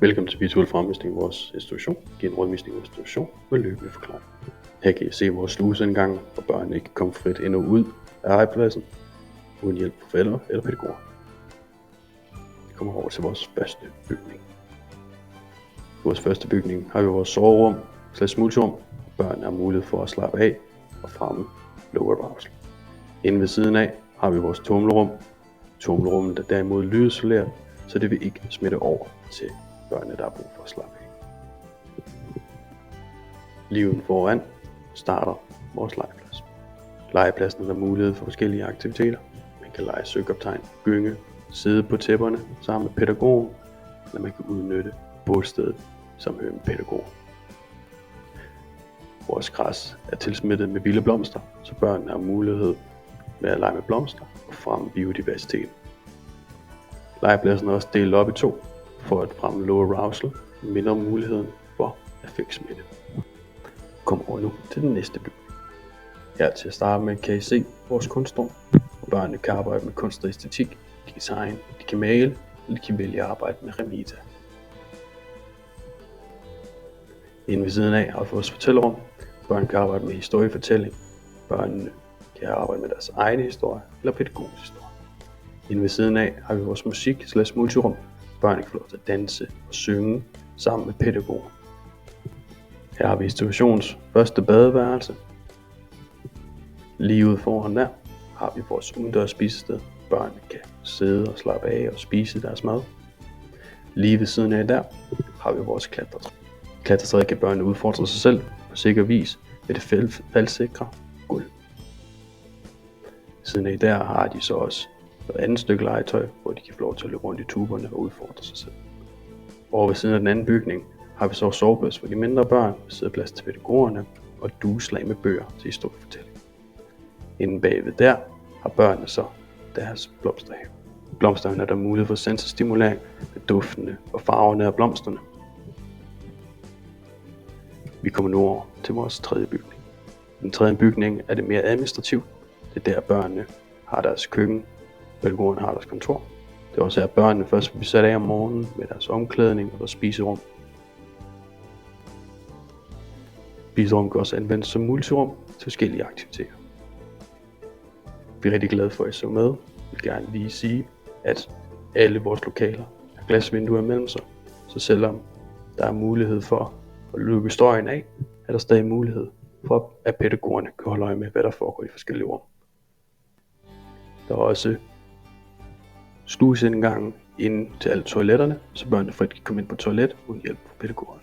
Velkommen til visuel fremvisning i vores institution. Giv en rundvisning i vores institution med løbende forklaring. Her kan I se vores sluseindgang, hvor børnene ikke kan komme frit ind og ud af legepladsen, uden hjælp fra forældre eller pædagoger. Vi kommer over til vores første bygning. I vores første bygning har vi vores soverum / multirum, hvor børnene har mulighed for at slappe af og fremme low arousal. Inde ved siden af har vi vores tumlerum. Tumlerummet er derimod lydisoleret, så det vil ikke smitte over til børnene, der har brug for at slappe af. Lige uden foran starter vores legeplads. Legepladsen er der mulighed for forskellige aktiviteter. Man kan lege søkoptegn, gynge, sidde på tæpperne sammen med pædagogen, eller man kan udnytte bålstedet som hører med pædagogen. Vores græs er tilsmittet med vilde blomster, så børnene har mulighed med at lege med blomster og fremme biodiversiteten. Legepladsen er også delt op i to for at fremme low arousal og mindre muligheden for affektsmitte. Kom over nu til den næste bygning. Her til at starte med kan I se vores kunstrum, hvor børnene kan arbejde med kunst og æstetik, de kan tegne, de kan male, eller de kan vælge at arbejde med remita. Inde ved siden af har vi vores fortællerum. Børnene kan arbejde med historiefortælling. Børnene kan arbejde med deres egne historie eller pædagogisk historie. Inde ved siden af har vi vores musik / multirum. Børnene kan få lov til at danse og synge sammen med pædagoger. Her har vi institutionens første badeværelse. Lige ude foran der har vi vores udendørs spisested. Børnene kan sidde og slappe af og spise deres mad. Lige ved siden af der har vi vores klatretræ. Klatretræet kan børnene udfordre sig selv på sikker vis med det faldsikre gulv. Siden af der har de så også et andet stykke legetøj, hvor de kan få lov til at løbe rundt i tuberne og udfordre sig selv. Over ved siden af den anden bygning har vi så soveplads for de mindre børn, siddeplads til pædagogerne og dueslag med bøger til historiefortælling. Inden bagved der har børnene så deres blomsterhave. I blomsterhaven er der mulighed for sensorstimulering med duftene og farverne af blomsterne. Vi kommer nu over til vores tredje bygning. I den tredje bygning er det mere administrativt. Det er der børnene har deres køkken, pædagogerne har deres kontor. Det er også her børnene først vil blive sat af om morgenen med deres omklædning og deres spiserum. Spiserum kan også anvendes som multirum til forskellige aktiviteter. Vi er rigtig glade for, at I så med. Vi vil gerne lige sige, at alle vores lokaler har glasvinduer imellem sig, så selvom der er mulighed for at lukke støjen af, er der stadig mulighed for, at pædagogerne kan holde øje med, hvad der foregår i forskellige rum. Der er også sluseindgangen ind til alle toiletterne, så børnene frit kan komme ind på toilet uden hjælp fra pædagogerne.